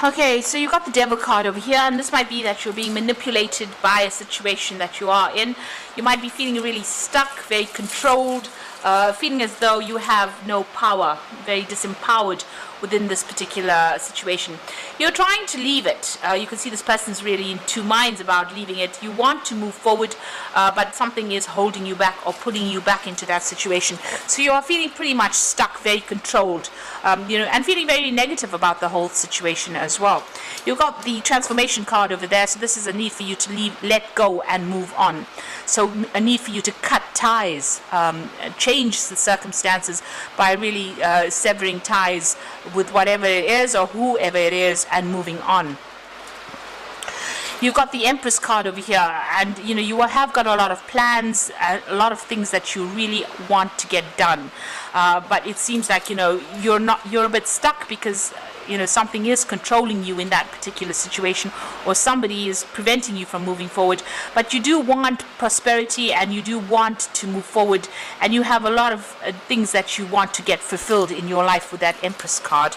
Okay, so you got the devil card over here, and this might be that you're being manipulated by a situation that you are in. You might be feeling really stuck, very controlled, feeling as though you have no power, very disempowered within this particular situation. You're trying to leave it. You can see this person's really in two minds about leaving it. You want to move forward, but something is holding you back or pulling you back into that situation. So you are feeling pretty much stuck, very controlled, and feeling very negative about the whole situation as well. You've got the transformation card over there, so this is a need for you to leave, let go and move on. So a need for you to cut ties, change the circumstances by really severing ties with whatever it is or whoever it is and moving on. You've got the Empress card over here, and you have got a lot of plans, a lot of things that you really want to get done, but it seems like you're a bit stuck because something is controlling you in that particular situation, or somebody is preventing you from moving forward. But you do want prosperity, and you do want to move forward, and you have a lot of things that you want to get fulfilled in your life with that Empress card.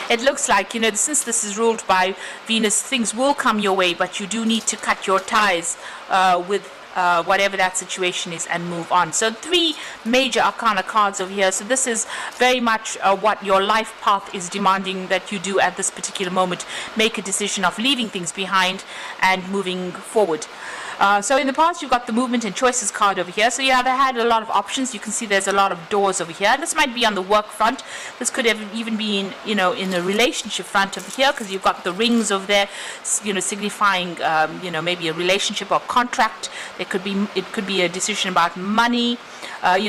It looks like, since this is ruled by Venus, things will come your way, but you do need to cut your ties with whatever that situation is and move on. So 3 major arcana cards over here. So this is very much what your life path is demanding that you do at this particular moment. Make a decision of leaving things behind and moving forward. So in the past, you've got the movement and choices card over here. So you have had a lot of options. You can see there's a lot of doors over here. This might be on the work front. This could have even be in the relationship front over here, because you've got the rings over there, signifying maybe a relationship or contract. It could be a decision about money,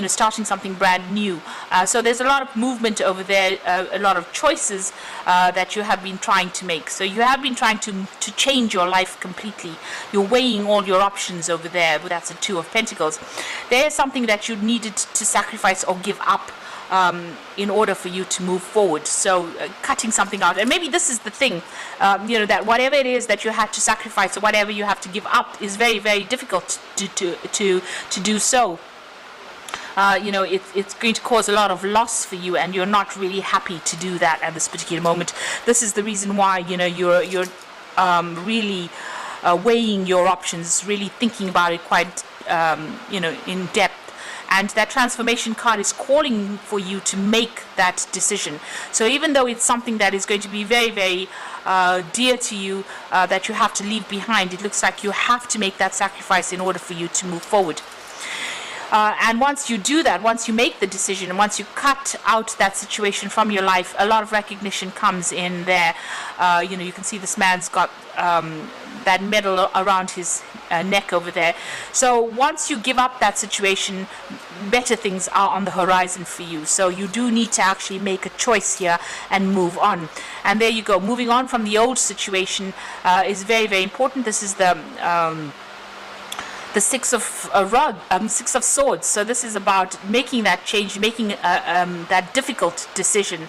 starting something brand new. So there's a lot of movement over there, a lot of choices that you have been trying to make. So you have been trying to change your life completely. You're weighing all your options over there. That's a 2 of Pentacles. There's something that you needed to sacrifice or give up in order for you to move forward. So cutting something out, and maybe this is the thing, that whatever it is that you had to sacrifice or whatever you have to give up is very, very difficult to do so. It's going to cause a lot of loss for you, and you're not really happy to do that at this particular moment. This is the reason why you're really weighing your options, really thinking about it quite in depth. And that transformation card is calling for you to make that decision. So even though it's something that is going to be very, very dear to you, that you have to leave behind, it looks like you have to make that sacrifice in order for you to move forward. And once you do that, once you make the decision, and once you cut out that situation from your life, a lot of recognition comes in there. You can see this man's got that medal around his neck over there. So once you give up that situation, better things are on the horizon for you. So you do need to actually make a choice here and move on. And there you go. Moving on from the old situation is very, very important. This is the 6 of Swords. So this is about making that change, making that difficult decision,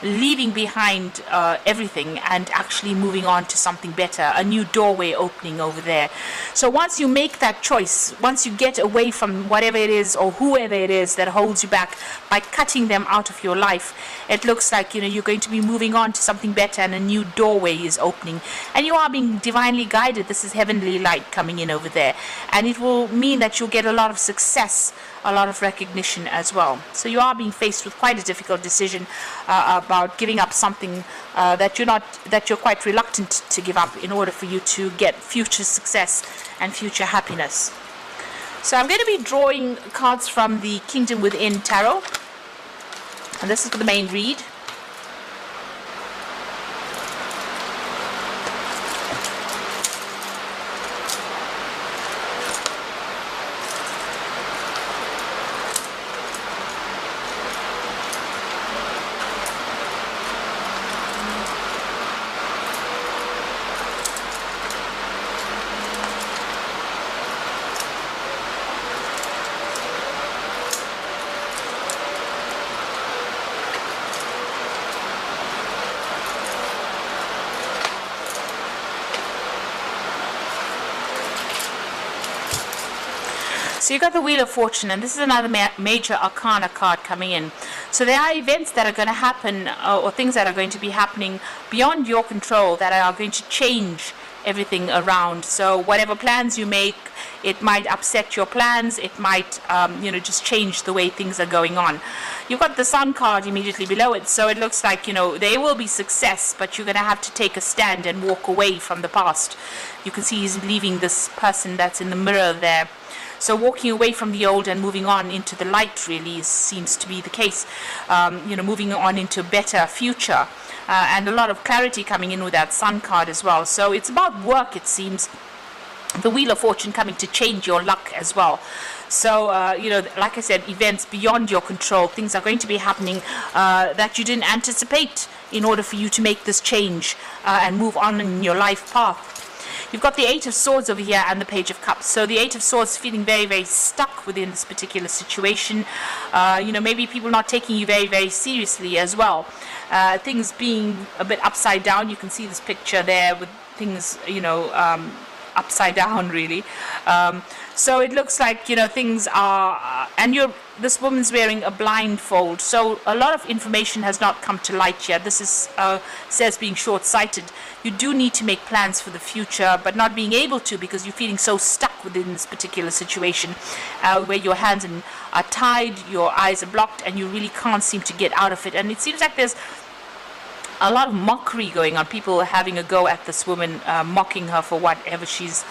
leaving behind everything and actually moving on to something better, a new doorway opening over there. So once you make that choice, once you get away from whatever it is or whoever it is that holds you back by cutting them out of your life, it looks like you're going to be moving on to something better, and a new doorway is opening, and you are being divinely guided. This is heavenly light coming in over there, and it will mean that you'll get a lot of success, a lot of recognition as well. So you are being faced with quite a difficult decision about giving up something that you're quite reluctant to give up in order for you to get future success and future happiness. So I'm going to be drawing cards from the Kingdom Within Tarot, and this is for the main read. So you got the Wheel of Fortune, and this is another major arcana card coming in. So there are events that are going to happen, or things that are going to be happening beyond your control that are going to change everything around. So whatever plans you make, it might upset your plans. It might, just change the way things are going on. You've got the Sun card immediately below it, so it looks like, there will be success, but you're going to have to take a stand and walk away from the past. You can see he's leaving this person that's in the mirror there. So walking away from the old and moving on into the light really seems to be the case. Moving on into a better future. And a lot of clarity coming in with that Sun card as well. So it's about work, it seems. The Wheel of Fortune coming to change your luck as well. So, like I said, events beyond your control, things are going to be happening that you didn't anticipate in order for you to make this change and move on in your life path. You've got the Eight of Swords over here and the Page of Cups. So the Eight of Swords feeling very, very stuck within this particular situation. Maybe people not taking you very, very seriously as well. Things being a bit upside down. You can see this picture there with things, upside down really. So it looks like, things are, this woman's wearing a blindfold. So a lot of information has not come to light here. This is, says being short-sighted. You do need to make plans for the future, but not being able to because you're feeling so stuck within this particular situation where your hands are tied, your eyes are blocked, and you really can't seem to get out of it. And it seems like there's a lot of mockery going on, people having a go at this woman, mocking her for whatever she's,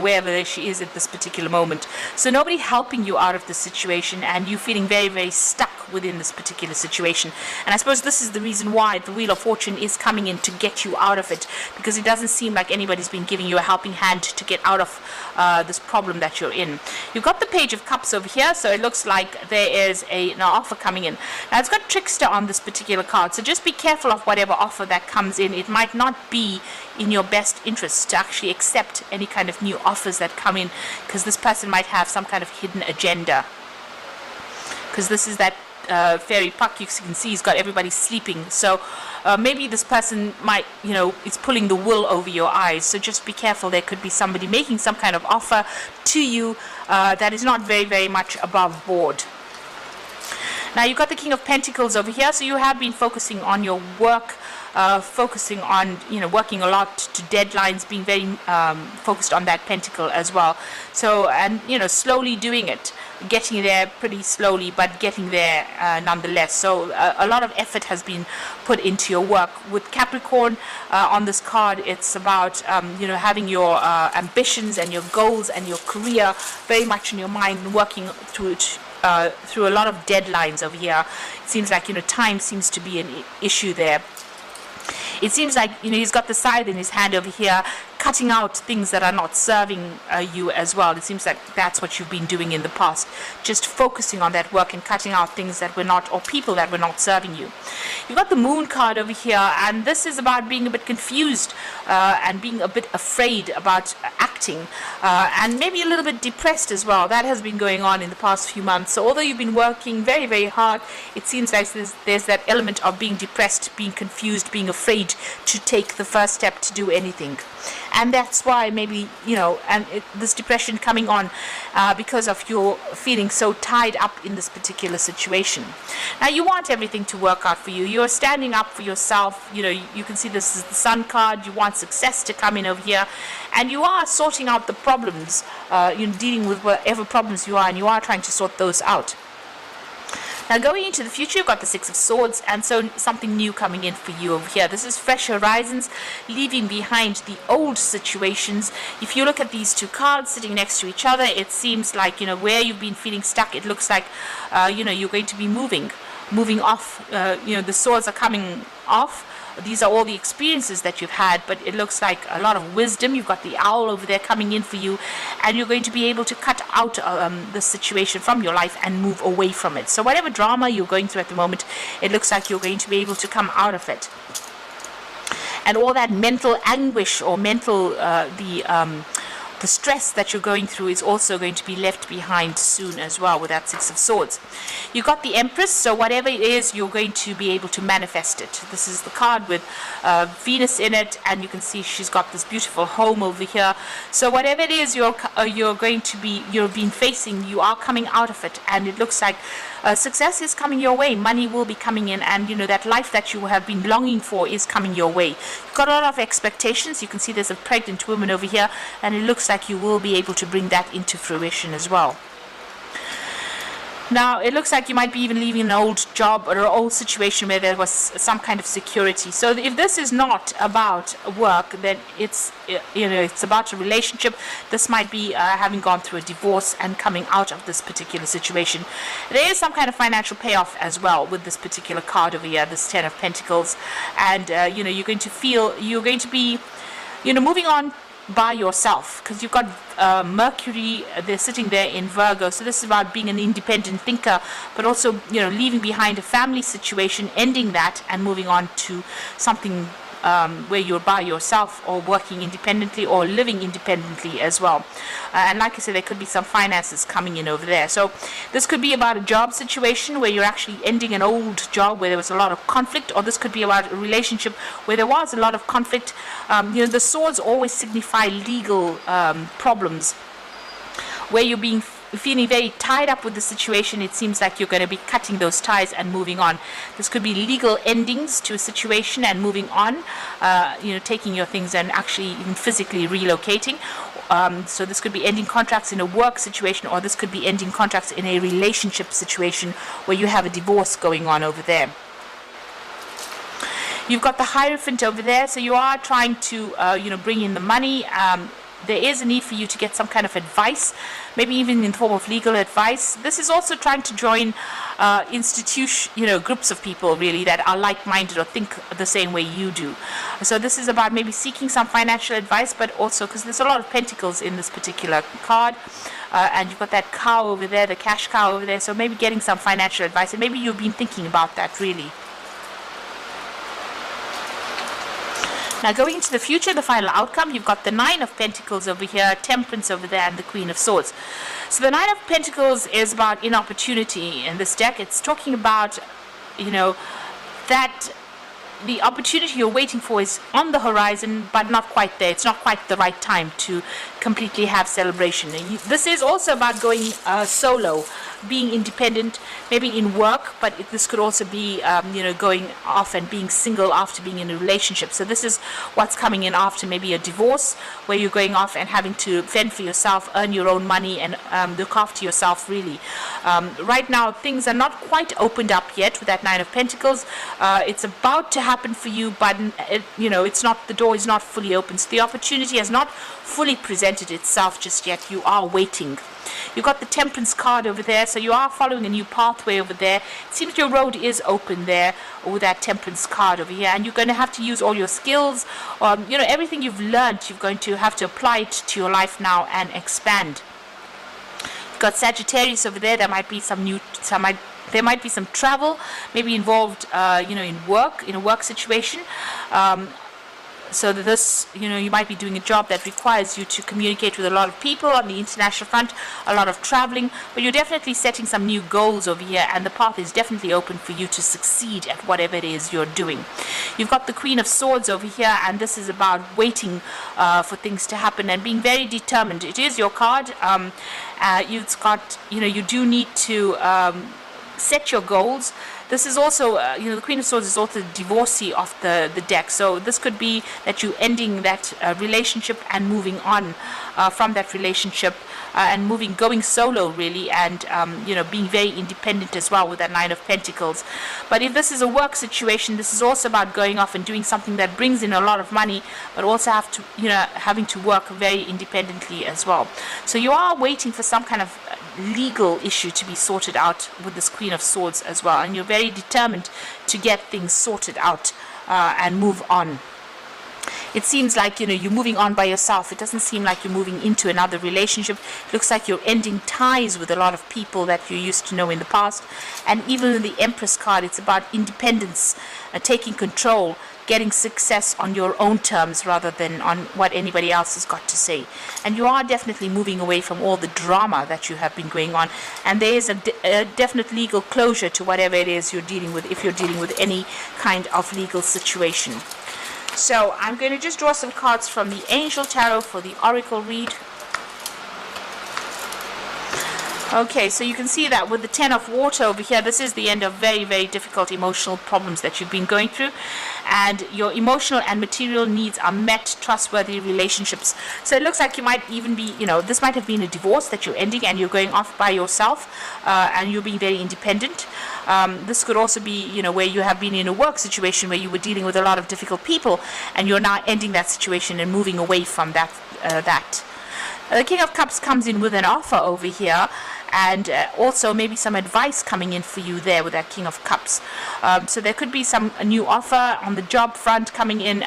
wherever she is at this particular moment. So nobody helping you out of the situation, and you feeling very, very stuck within this particular situation. And I suppose this is the reason why the Wheel of Fortune is coming in to get you out of it, because it doesn't seem like anybody's been giving you a helping hand to get out of this problem that you're in. You've got the Page of Cups over here, so it looks like there is an offer coming in. Now it's got Trickster on this particular card, so just be careful of whatever offer that comes in. It might not be in your best interest to actually accept any kind of new offers that come in, because this person might have some kind of hidden agenda. Because this is that fairy puck, you can see he's got everybody sleeping. So maybe this person might, is pulling the wool over your eyes. So just be careful. There could be somebody making some kind of offer to you that is not very, very much above board. Now you've got the King of Pentacles over here, so you have been focusing on your work, focusing on, working a lot to deadlines, being very focused on that pentacle as well. So, and, slowly doing it, getting there pretty slowly, but getting there nonetheless. So a lot of effort has been put into your work. With Capricorn on this card, it's about, having your ambitions and your goals and your career very much in your mind, working through it. Through a lot of deadlines over here. It seems like, time seems to be an issue there. It seems like, he's got the scythe in his hand over here, cutting out things that are not serving you as well. It seems like that's what you've been doing in the past, just focusing on that work and cutting out things that were not, or people that were not serving you. You've got the Moon card over here, and this is about being a bit confused and being a bit afraid about acting, and maybe a little bit depressed as well. That has been going on in the past few months. So although you've been working very, very hard, it seems like there's that element of being depressed, being confused, being afraid to take the first step to do anything. And that's why maybe, this depression coming on because of your feeling so tied up in this particular situation. Now, you want everything to work out for you. You're standing up for yourself. You can see this is the Sun card. You want success to come in over here. And you are sorting out the problems, dealing with whatever problems you are, and you are trying to sort those out. Now going into the future, you've got the Six of Swords, and so something new coming in for you over here. This is fresh horizons, leaving behind the old situations. If you look at these two cards sitting next to each other, it seems like, where you've been feeling stuck, it looks like, you're going to be moving off. The swords are coming off. These are all the experiences that you've had, but it looks like a lot of wisdom. You've got the owl over there coming in for you, and you're going to be able to cut out the situation from your life and move away from it. So whatever drama you're going through at the moment, it looks like you're going to be able to come out of it. And all that mental anguish or mental, the stress that you're going through is also going to be left behind soon as well with that Six of Swords. You've got the Empress, so whatever it is, you're going to be able to manifest it. This is the card with Venus in it, and you can see she's got this beautiful home over here. So whatever it is you've been facing, you are coming out of it, and it looks like Success is coming your way. Money will be coming in, and that life that you have been longing for is coming your way. You've got a lot of expectations. You can see there's a pregnant woman over here, and it looks like you will be able to bring that into fruition as well. Now, it looks like you might be even leaving an old job or an old situation where there was some kind of security. So if this is not about work, then it's about a relationship. This might be having gone through a divorce and coming out of this particular situation. There is some kind of financial payoff as well with this particular card over here, this 10 of Pentacles. And, you're going to be, moving on by yourself, because you've got Mercury, they're sitting there in Virgo. So this is about being an independent thinker, but also leaving behind a family situation, ending that and moving on to something where you're by yourself, or working independently, or living independently as well. And like I said, there could be some finances coming in over there. So this could be about a job situation where you're actually ending an old job where there was a lot of conflict, or this could be about a relationship where there was a lot of conflict. The swords always signify legal problems, where you're feeling very tied up with the situation. It seems like you're going to be cutting those ties and moving on. This could be legal endings to a situation and moving on, taking your things and actually even physically relocating. So this could be ending contracts in a work situation, or this could be ending contracts in a relationship situation where you have a divorce going on over there. You've got the Hierophant over there, so you are trying to bring in the money. There is a need for you to get some kind of advice, maybe even in the form of legal advice. This is also trying to join groups of people really that are like-minded or think the same way you do. So this is about maybe seeking some financial advice, but also because there's a lot of pentacles in this particular card. And you've got that cow over there, the cash cow over there. So maybe getting some financial advice, and maybe you've been thinking about that really. Now, going into the future, the final outcome, you've got the 9 of Pentacles over here, Temperance over there, and the Queen of Swords. So the 9 of Pentacles is about inopportunity in this deck. It's talking about, that the opportunity you're waiting for is on the horizon, but not quite there. It's not quite the right time to completely have celebration. This is also about going solo, being independent, maybe in work, but this could also be, going off and being single after being in a relationship. So this is what's coming in after maybe a divorce, where you're going off and having to fend for yourself, earn your own money, and look after yourself, really. Right now, things are not quite opened up yet with that 9 of Pentacles. It's about to happen for you, but it's not, the door is not fully open. So the opportunity has not fully presented itself just yet. You are waiting. You've got the Temperance card over there, so you are following a new pathway over there. It seems your road is open there with that Temperance card over here, and you're going to have to use all your skills, everything you've learned. You're going to have to apply it to your life now and expand. You've got Sagittarius over there. There might be there might be some travel, maybe involved, in a work situation. So that this, you might be doing a job that requires you to communicate with a lot of people on the international front, a lot of traveling, but you're definitely setting some new goals over here, and the path is definitely open for you to succeed at whatever it is you're doing. You've got the Queen of Swords over here, and this is about waiting for things to happen and being very determined. It is your card. You do need to set your goals. This is also, the Queen of Swords is also the divorcee of the deck. So this could be that you ending that relationship and moving on from that relationship and going solo really, and being very independent as well with that 9 of Pentacles. But if this is a work situation, this is also about going off and doing something that brings in a lot of money, but also having to work very independently as well. So you are waiting for some kind of legal issue to be sorted out with this Queen of Swords as well, and you're very determined to get things sorted out and move on. It seems like you're moving on by yourself. It doesn't seem like you're moving into another relationship. It looks like you're ending ties with a lot of people that you used to know in the past. And even in the Empress card, it's about independence, taking control, getting success on your own terms rather than on what anybody else has got to say. And you are definitely moving away from all the drama that you have been going on. And there is a definite legal closure to whatever it is you're dealing with, if you're dealing with any kind of legal situation. So I'm going to just draw some cards from the Angel Tarot for the Oracle read. Okay, so you can see that with the 10 of water over here, this is the end of very, very difficult emotional problems that you've been going through. And your emotional and material needs are met, trustworthy relationships. So it looks like you might even be, this might have been a divorce that you're ending and you're going off by yourself, and you're being very independent. This could also be, where you have been in a work situation where you were dealing with a lot of difficult people and you're now ending that situation and moving away from that. The King of Cups comes in with an offer over here, and also maybe some advice coming in for you there with that King of Cups. So there could be a new offer on the job front coming in,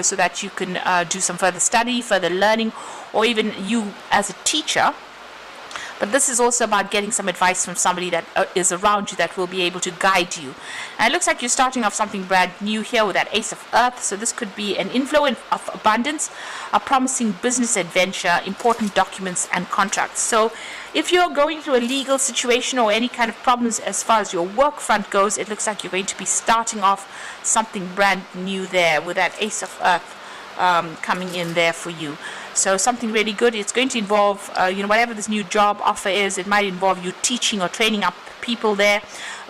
so that you can do some further study, further learning, or even you as a teacher. But this is also about getting some advice from somebody that is around you that will be able to guide you. And it looks like you're starting off something brand new here with that Ace of Earth. So this could be an inflow of abundance, a promising business adventure, important documents and contracts. So if you're going through a legal situation or any kind of problems as far as your work front goes, it looks like you're going to be starting off something brand new there with that Ace of Earth coming in there for you. So something really good. It's going to involve, whatever this new job offer is, it might involve you teaching or training up people there,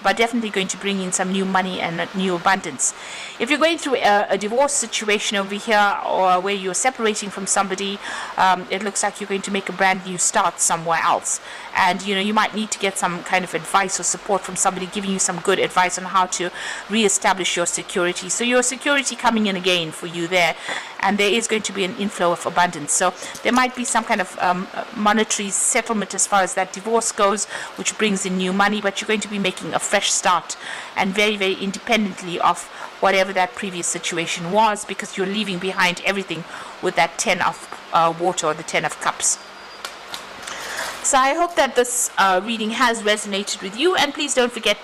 but definitely going to bring in some new money and new abundance. If you're going through a divorce situation over here, or where you're separating from somebody, it looks like you're going to make a brand new start somewhere else. And you might need to get some kind of advice or support from somebody giving you some good advice on how to reestablish your security. So your security coming in again for you there, and there is going to be an inflow of abundance. So there might be some kind of monetary settlement as far as that divorce goes, which brings in new money, but you're going to be making a fresh start and very, very independently of whatever that previous situation was, because you're leaving behind everything with that 10 of water, or the 10 of cups. So I hope that this reading has resonated with you, and please don't forget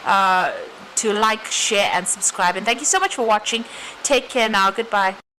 to like, share and subscribe. And thank you so much for watching. Take care now. Goodbye.